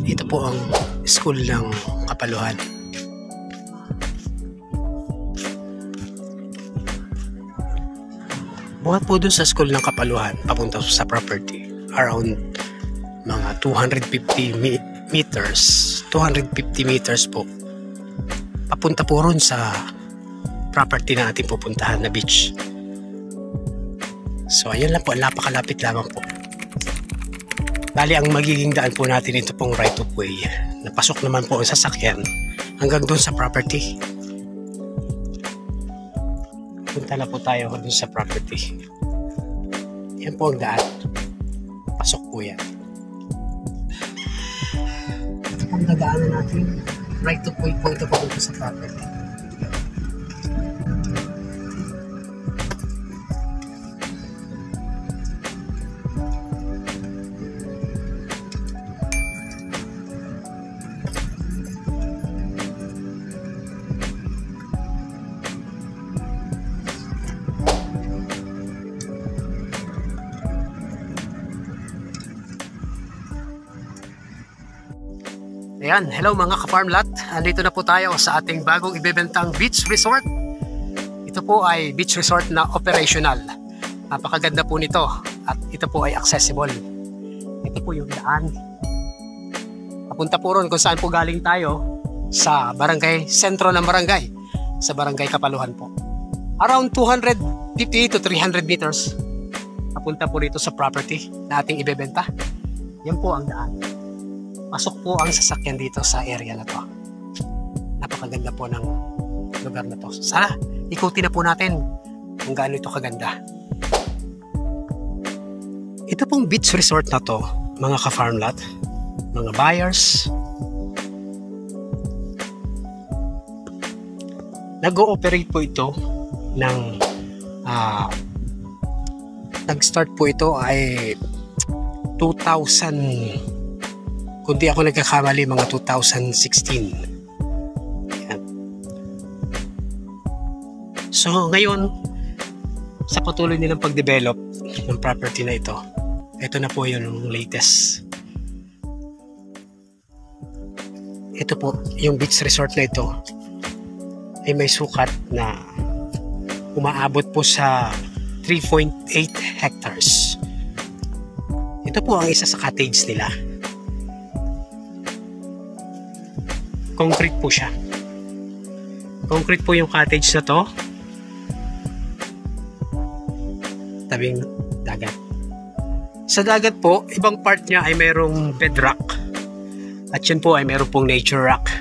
Ito po ang school ng Kapaluhan. Buhat po dun sa school ng Kapaluhan, papunta sa property, around mga 250 meters po. Papunta po ron sa property na ating pupuntahan na beach. So ayan lang po, napakalapit lamang po. Bali ang magiging daan po natin ito pong right of way. Napasok naman po ang sasakyan hanggang doon sa property. Punta na po tayo doon sa property. Yan po ang daan. Pasok po yan. Ito po ang dadaanan natin. Right of way po ito po sa property. Ayan, hello mga ka-farmlat. Andito na po tayo sa ating bagong ibebentang beach resort. Ito po ay beach resort na operational. Napakaganda po nito at ito po ay accessible. Ito po yung daan. Papunta po ron kung saan po galing tayo sa barangay, sentro ng barangay, sa barangay Kapaluhan po. Around 250 to 300 meters. Papunta po rito sa property na ating ibebenta. Yan po ang daan. Pasok po ang sasakyan dito sa area na to. Napakaganda po ng lugar na to. Sana ikutin na po natin kung gaano ito kaganda. Ito pong beach resort na to, mga ka-farmlat, mga buyers, nag-ooperate po ito ng nag-start po ito ay 2000, kung di ako nagkakamali, mga 2016. Yan. So ngayon, sa patuloy nilang pag-develop ng property na ito na po yung latest. Ito po, yung beach resort na ito ay may sukat na umaabot po sa 3.8 hectares. Ito po ang isa sa cottage nila. Concrete po siya. Concrete po yung cottage na to. Tabing dagat. Sa dagat po, ibang part niya ay mayroong bedrock. At yun po ay mayroong pong nature rock.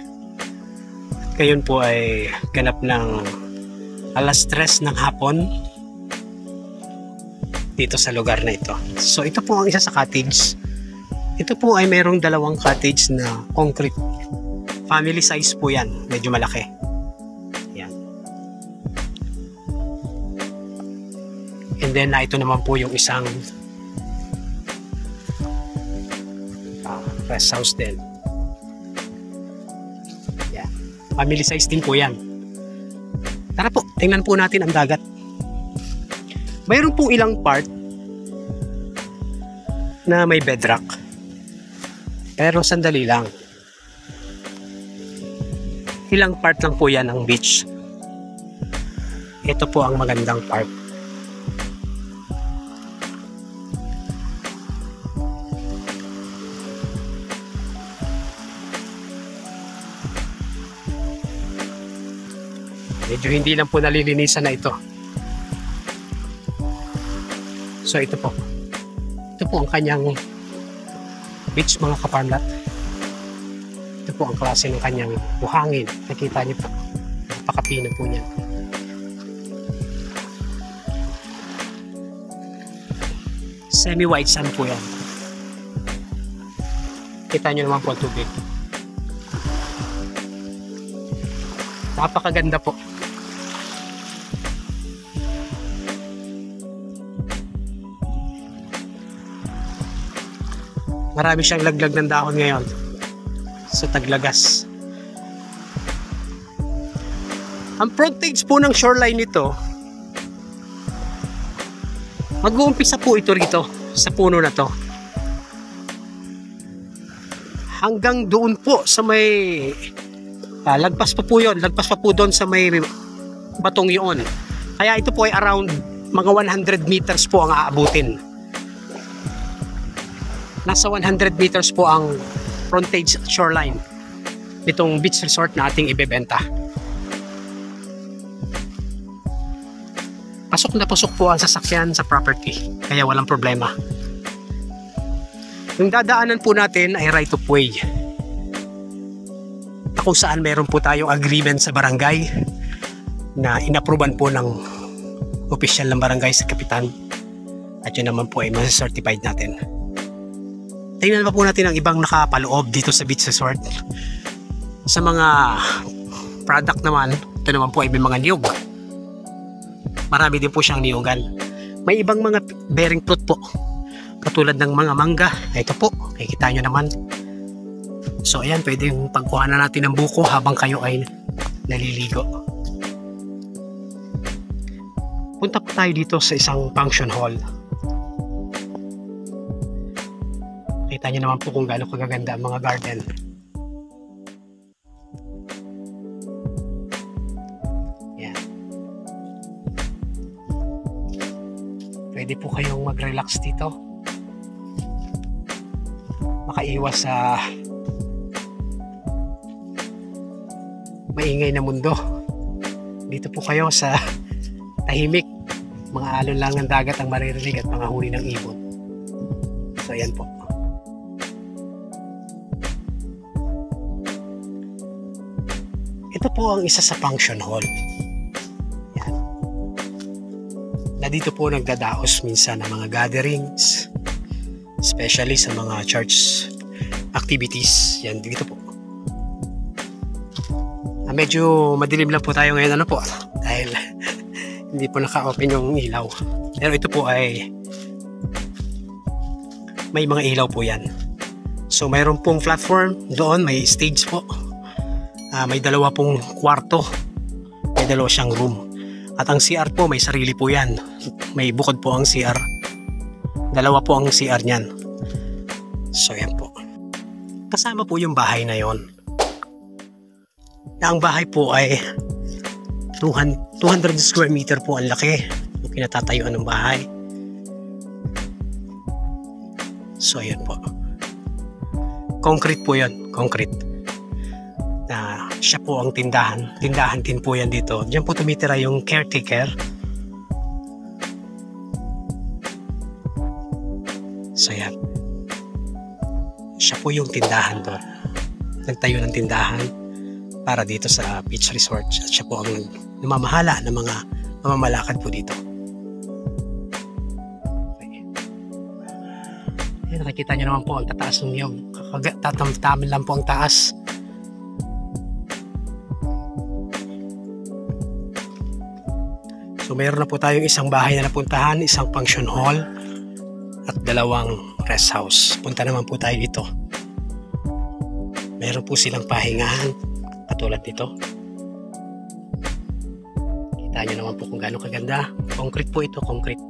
At ngayon po ay ganap ng 3:00 ng hapon dito sa lugar na ito. So ito po ang isa sa cottage. Ito po ay mayroong 2 cottage na concrete. Family size po yan. Medyo malaki. Yan. And then, ito naman po yung isang rest house din. Yan. Family size din po yan. Tara po, tingnan po natin ang dagat. Mayroon pong ilang part na may bedrock. Pero sandali lang. Ilang part lang po yan ng beach. Ito po ang magandang part. Medyo hindi lang po nalilinisan na ito. So ito po. Ito po ang kanyang beach, mga ka-farmlat. Ito po ang klase ng kanyang buhangin. Nakita niyo po. Napakapino po niyan. Semi-white sand po yan. Kita niyo naman po ang tubig. Napakaganda po. Marami siyang laglag ng dahon ngayon sa taglagas. Ang frontage po ng shoreline nito, mag-uumpisa po ito rito sa puno na to hanggang doon po sa may lagpas pa po yun, lagpas pa po doon sa may batong yun. Kaya ito po ay around mga 100 meters po ang aabutin. Nasa 100 meters po ang frontage shoreline nitong beach resort na ating ibebenta. Pasok na pasok po ang sasakyan sa property, kaya walang problema. Yung dadaanan po natin ay right of way, kung saan meron po tayong agreement sa barangay na inapruban po ng opisyal ng barangay sa kapitan, at yun naman po ay mas-certified natin. Tingnan pa po natin ang ibang nakapaloob dito sa beach resort. Sa mga product naman, ito naman po ay may mga niyog. Marami din po siyang niyugan. May ibang mga bearing fruit po, katulad ng mga mangga. Ito po, nakikita nyo naman. So ayan, pwedeng pagkuhanan natin ng buko habang kayo ay naliligo. Punta po tayo dito sa isang function hall. Kita nyo naman po kung gaano kagaganda ang mga garden. Yan. Pwede po kayong mag-relax dito. Makaiwas sa maingay na mundo. Dito po kayo sa tahimik. Mga alon lang ng dagat ang maririnig at mga huni ng ibon. So ayan po. Ito po ang isa sa function hall. Yan. Na dito po nagdadaos minsan ng mga gatherings, especially sa mga church activities. Yan, dito po. Medyo madilim lang po tayo ngayon, ano po, dahil hindi po naka-open yung ilaw. Pero ito po ay may mga ilaw po yan. So mayroon pong platform doon, may stage po. May dalawa pong kwarto, may dalawa siyang room. At ang CR po, may sarili po yan. May bukod po ang CR. Dalawa po ang CR niyan. So yan po. Kasama po yung bahay na yon. Na ang bahay po ay 200 square meter po ang laki yung kinatatayuan ng bahay. So ayan po. Concrete po yan. Concrete. Na siya po ang tindahan. Tindahan din po yan dito. Diyan po tumitira yung caretaker. So yan. Siya po yung tindahan doon. Nagtayo ng tindahan para dito sa beach resort. Siya po ang namamahala ng mga mamamalakad po dito. Okay. Ayan, nakikita nyo naman po ang tataas ng niyog. Tatamtamin lang po ang taas. So mayroon na po tayong isang bahay na napuntahan, isang function hall at dalawang rest house. Punta naman po tayo dito. Meron po silang pahingahan katulad nito. Kita nyo naman po kung gaano kaganda. Concrete po ito, concrete.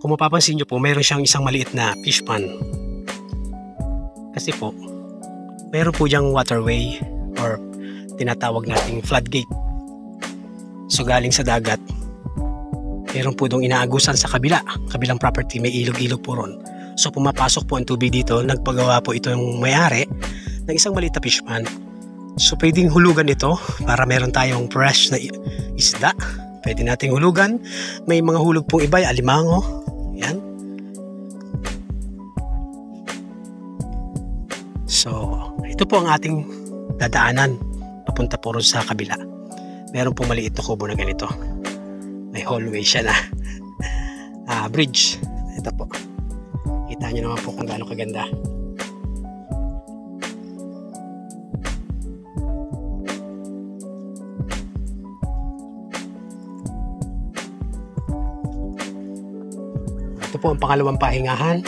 Kung mapapansin nyo po, meron siyang isang maliit na fish pond. Kasi po, meron po diyang waterway or tinatawag nating floodgate. So galing sa dagat, meron po dong inaagusan sa kabilang property, may ilog-ilog po ron. So pumapasok po ang tubig dito, nagpagawa po ito yung may-ari ng isang maliit na fish pond. So pwedeng hulugan ito para meron tayong fresh na isda. Pwede nating hulugan. May mga hulog pong iba, alimango. Yan. So ito po ang ating dadaanan papunta po ron sa kabila. Meron pong maliit na kubo na ganito. May hallway siya na bridge. Ito po. Kita nyo naman po kung gaano kaganda. Ito po ang pangalawang pahingahan.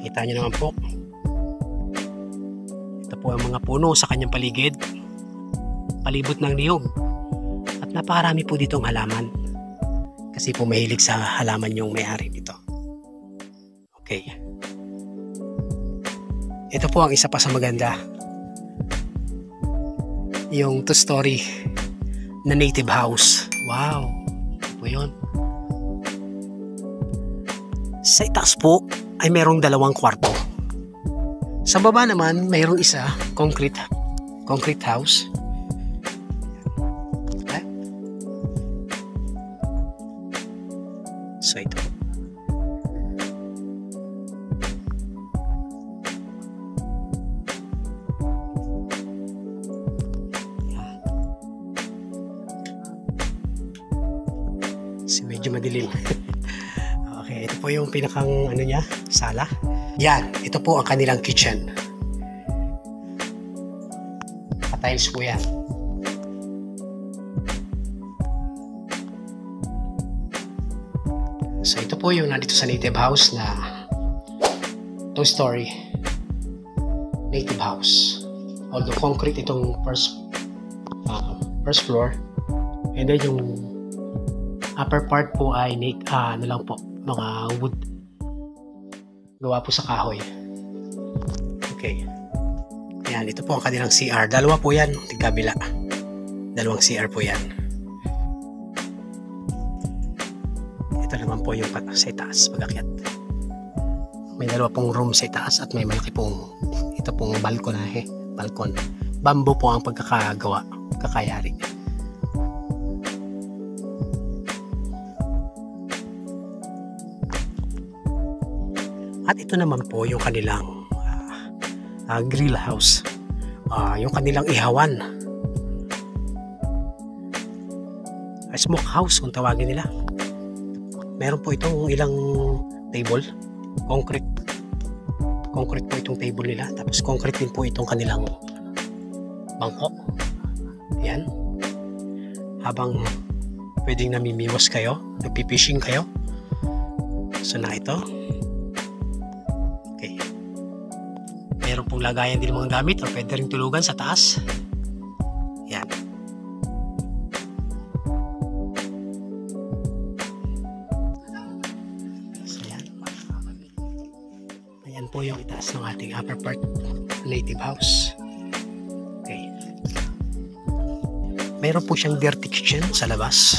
Kita nyo naman po. Ito po ang mga puno sa kanyang paligid. Palibot ng niyog. At napakarami po ditong halaman. Kasi po mahilig sa halaman yung may-ari nito. Okay. Ito po ang isa pa sa maganda. Yung two-story na native house. Wow. Ito po yun. Sa itaas po ay mayroong 2 kwarto. Sa baba naman mayroong isa, concrete house. So ito. So medyo madilim. Okay, ito po yung pinakang ano niya, sala. Yan, ito po ang kanilang kitchen. Tiles po yan. So ito po yung nandito sa native house na 2-story native house. Although concrete itong first floor, and then yung upper part po ay ano lang po, mga wood gawa po sa kahoy. Okay. Yan, ito po ang kanilang CR. 2 po yan, tigkabila. 2 CR po yan. Ito naman po yung sa itaas, pag-akyat. May 2 pong room sa itaas at may malaki pong, ito pong balkon. Bamboo po ang pagkakagawa, kakayari. At ito naman po yung kanilang grill house. Yung kanilang ihawan. Smoke house kung tawagin nila. Meron po itong ilang table. Concrete po itong table nila. Tapos concrete din po itong kanilang bangko. Ayan. Habang pwedeng namimiwas kayo, nagpipishing kayo. So na ito. Okay. Meron pong lagayan din mga gamit o pwede rin tulugan sa taas. Yan. So yan. Ayan po yung itaas ng ating upper part native house. Okay. Meron po siyang dirty kitchen sa labas.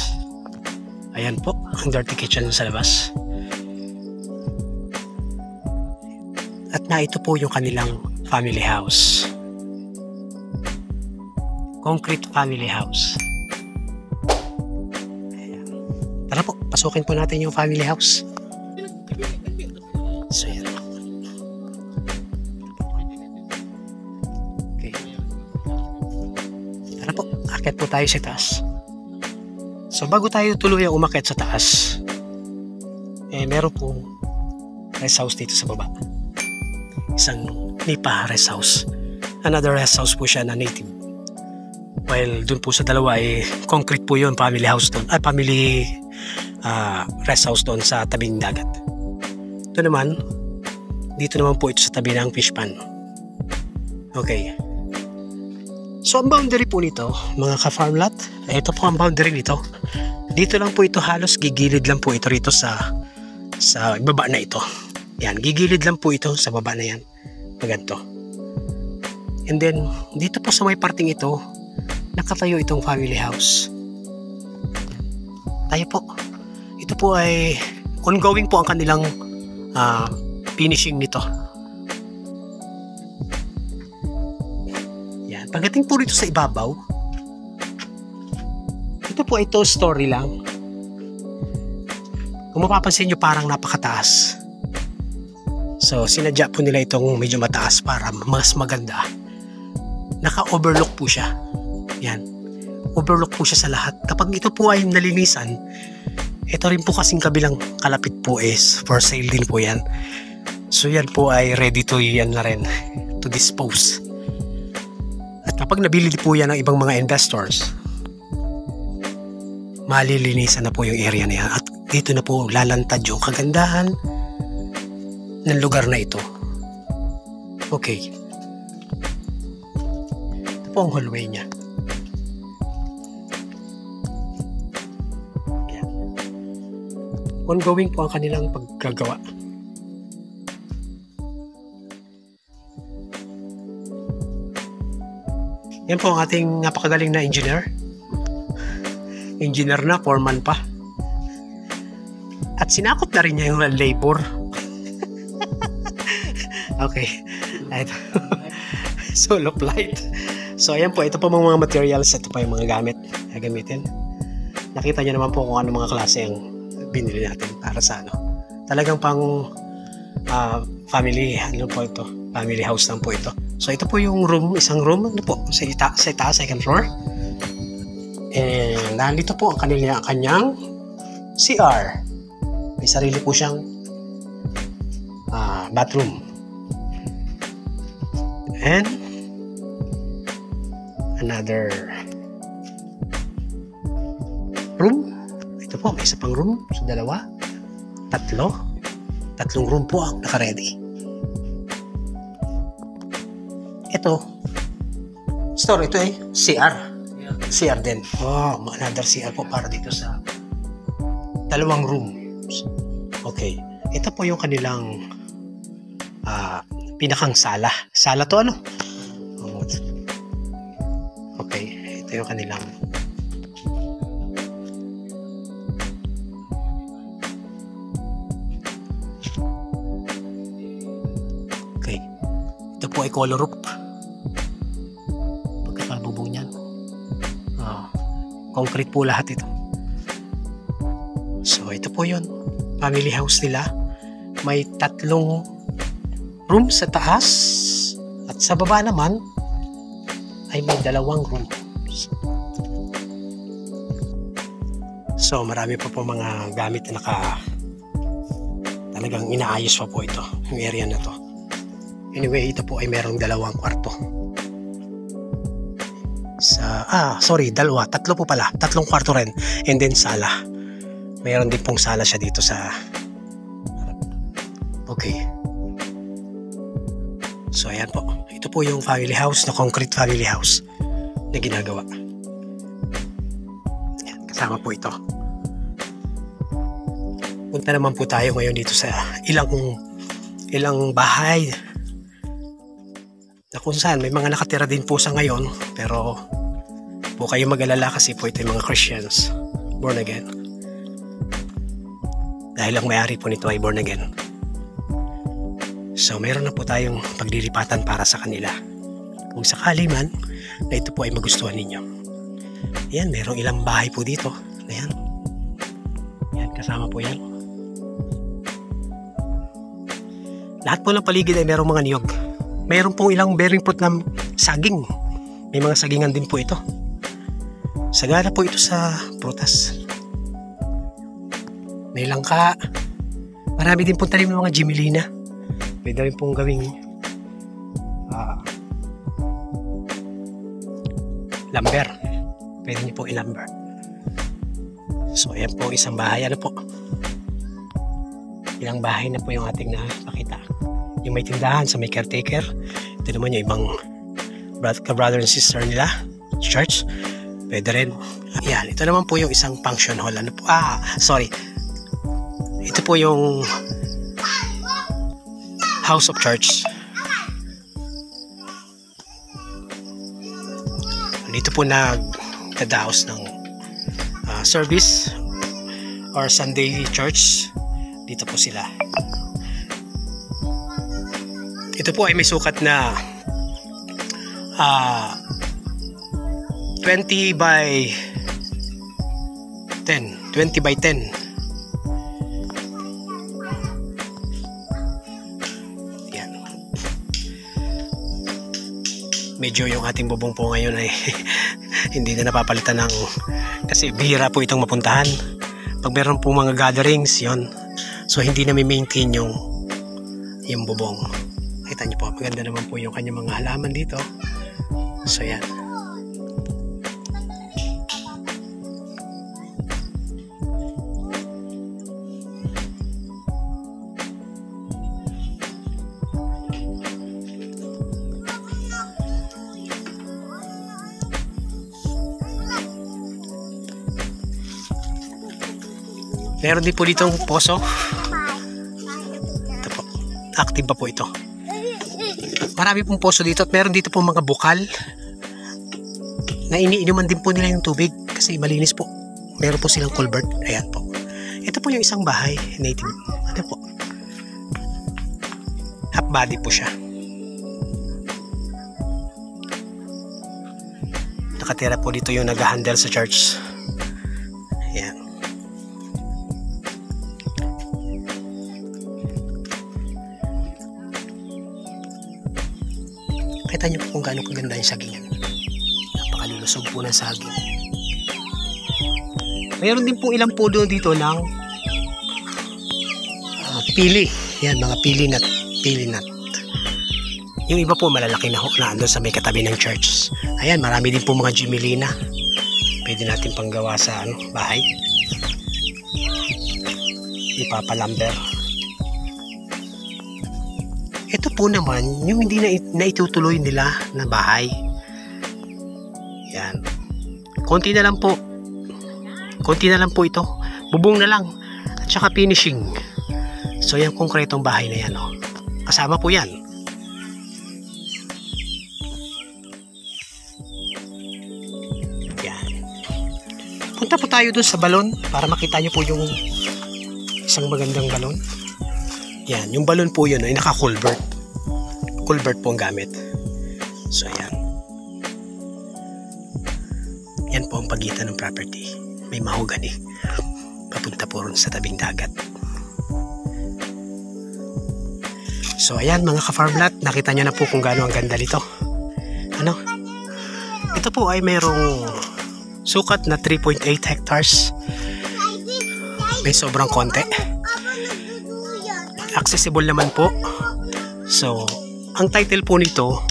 Ayan po ang dirty kitchen sa labas. At na ito po yung kanilang family house. Concrete family house. Ayan. Tara po, pasukin po natin yung family house. So yan. Okay. Tara po, akit po tayo sa taas. So bago tayo tuluyang umakyat sa taas, meron po rest house dito sa baba. Isang nipa rest house. Another rest house po siya na native. While dun po sa dalawa ay concrete po yun, family house doon. Family rest house doon sa tabing dagat. Ito naman, dito naman po ito sa tabi ng fish pan. Okay. So ang boundary po nito, mga ka-farm lot, ito po ang boundary nito. Dito lang po ito, halos gigilid lang po ito rito sa baba na ito. Yan, gigilid lang po ito sa baba na yan. Ganito. And then, dito po sa may parting ito, nakatayo itong family house. Tayo po. Ito po ay ongoing po ang kanilang finishing nito. Yan. Pagdating po rito sa ibabaw, ito po ay 2-story lang. Kung mapapansin nyo, parang napakataas. So, sinadya po nila itong medyo mataas para mas maganda. Naka-overlook po siya. Yan. Overlook po siya sa lahat. Kapag ito po ay nalinisan, ito rin po kasing kabilang kalapit po is for sale din po yan. So, yan po ay ready to yan na rin to dispose. At kapag nabili po yan ng ibang mga investors, malilinisan na po yung area na yan. At dito na po lalantad yung kagandahan ng lugar na ito. Okay. Ito po ang hallway niya. Yan. ongoing po ang kanilang paggagawa. Yan po ang ating napakagaling na engineer. Engineer na, foreman pa. At sinakop na rin niya yung labor. Okay. Ito. Solo flight. So ayan po, ito po mga materials. Ito pa yung mga gamit na gamitin. Nakita niyo naman po kung ano mga klase ang binili natin para sa ano. Talagang pang family, ano po ito? Family house lang po ito. So ito po yung room, isang room ano po, sa itaas, second floor. And nandito po ang kanyang CR. May sarili po siyang bathroom. And another room. Ito po, may isa pang room. So dalawa, tatlong room po ang naka-ready. Ito, store ito CR. CR din. Oh, another CR po para dito sa dalawang rooms. Okay. Ito po yung kanilang pinakang sala. Sala to ano? Okay. Ito yung kanilang okay. Ito po ay color roof. Pagkakalbubong niyan. Concrete po lahat ito. So ito po yun. Family house nila. May 3 room sa taas. At sa baba naman ay may 2 rooms. So marami pa po mga gamit na talagang inaayos pa po ito. Yung area na to. Anyway, ito po ay merong 2 kwarto. Tatlo po pala. 3 kwarto rin. And then sala. Mayroon din pong sala siya dito sa okay. So ayan po. Ito po yung family house, na concrete family house na ginagawa. Ayan, kasama po ito. Punta naman po tayo ngayon dito sa ilang bahay na kung saan may mga nakatira din po sa ngayon, pero po kayo mag-alala kasi po ito yung mga Christians born again, dahil ang may-ari po nito ay born again. So mayroon na po tayong paglilipatan para sa kanila kung sakali man na ito po ay magustuhan ninyo. Ayan, mayroong ilang bahay po dito. Ayan, kasama po yan. Lahat po ng paligid ay mayroong mga niyog. Mayroon pong ilang bearing fruit na saging. May mga sagingan din po ito. Sagana po ito sa prutas. May langka. Marami din pong talim ng mga Jimelina. Pwede rin pong gawing lumber. Pwede niyo pong i-lumber. So ayan po isang bahay. Ano po? Ilang bahay na po yung ating nakakita. Yung may tindahan sa may caretaker. Ito naman yung ibang brother and sister nila. Church. Pwede rin. Ayan. Ito naman po yung isang function hall. Ano po? Ito po yung house of church. Dito po nagdadaos ng service or Sunday church. Dito po sila. Ito po ay may sukat na 20 by 10. 20 by 10. Yan. Medyo yung ating bubong po ngayon ay hindi na napapalitan ng, kasi bihira po itong mapuntahan. Pag meron po mga gatherings, yon. So hindi na maintain yung bubong. Kita niyo po, maganda naman po yung kanyang mga halaman dito. So yan. Meron din po ditong poso. Ito po. Active pa po ito. Marami pong poso dito at meron dito po mga bukal na iniinuman din po nila yung tubig kasi malinis po. Meron po silang culvert. Ayan po. Ito po yung isang bahay. Native. Ano po? Half body po siya. Nakatira po dito yung nag-handle sa church. Ayan. Kita niyo po kung gaano kaganda yung sagingan. Napakalulusog po ng saging. Mayroon din po ilang puno dito ng pili. Yan, mga pili nut. Yung iba po malalaki na andun sa may katabi ng church. Ayan, marami din po mga Jimelina. Pwede natin panggawa sa bahay. Ipapalamber. Ito po naman, yung hindi na itutuloy nila na bahay. Yan. Konti na lang po ito. Bubong na lang. At saka finishing. So, yung konkretong bahay na yan. Oh. Kasama po yan. Yan. Punta po tayo dun sa balon para makita nyo po yung isang magandang balon. Yan. Yung balon po yun ay naka-culvert. Culvert po ang gamit. So, yan. Yan po ang pagitan ng property. May mahogany. Papunta po rin sa tabing dagat. So ayan mga ka-farmlat, nakita nyo na po kung gaano ang ganda nito. Ito po ay mayroong sukat na 3.8 hectares. May sobrang konti. Accessible naman po. So ang title po nito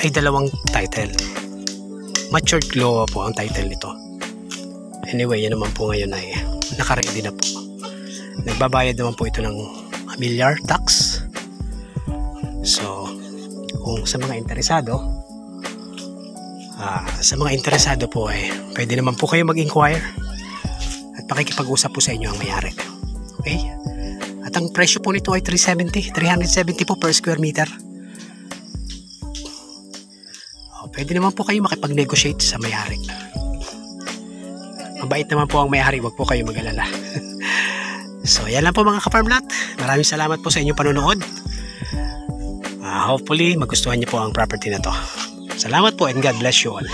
ay dalawang title. Matured law po ang title nito. Anyway, yan naman po ngayon ay naka-ready na po. Nagbabayad naman po ito ng familiar tax. So, kung sa mga interesado, po ay pwede naman po kayo mag-inquire at pakikipag-usap po sa inyo ang may-ari. Okay? At ang presyo po nito ay 370 po per square meter. Pwede naman po kayo makipag-negotiate sa may-ari. Mabait naman po ang may-ari, wag po kayo mag-alala. So, yan lang po mga ka-farmlat. Maraming salamat po sa inyong panonood. Hopefully, magustuhan niyo po ang property na to. Salamat po and God bless you all.